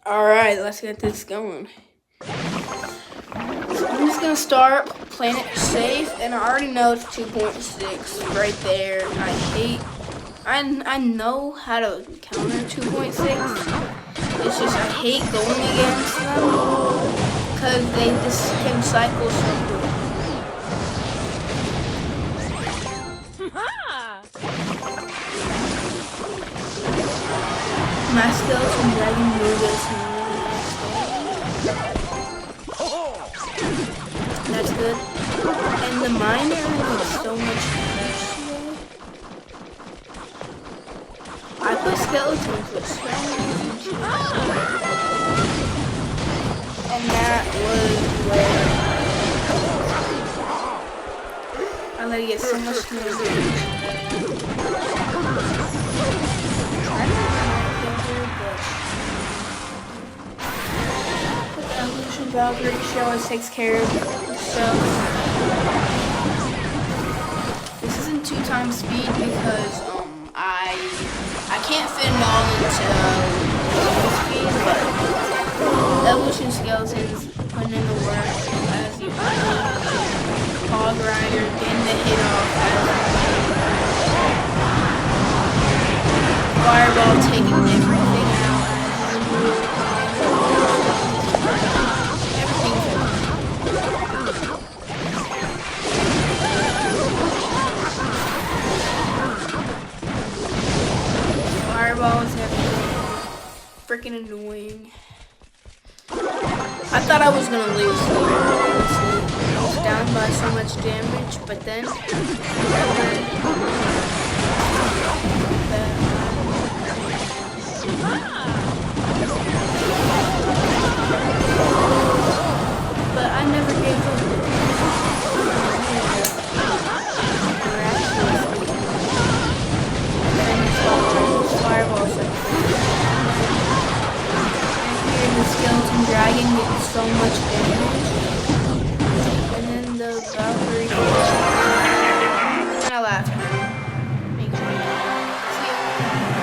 Alright, let's get this going. So I'm just gonna start playing it safe, and I already know it's 2.6 right there. I know how to counter 2.6. It's just I hate going against them because they just can cycle so quick. My skeleton dragon move is that's good. And the miner is so much easier. I put skeletons with skeletons. And that was where I let it get so much damage. Evolution Valkyrie, she always takes care of stuff. This isn't 2x speed because I can't fit it all into speed, but evolution skeletons putting in the work as you Hog Rider getting the hit off Fireball taking everything out Fireball is everything. Freaking annoying. I thought I was gonna lose. I was down by so much damage, but then but I never gave up. Fireballs. And here the skeleton dragon gets so much damage.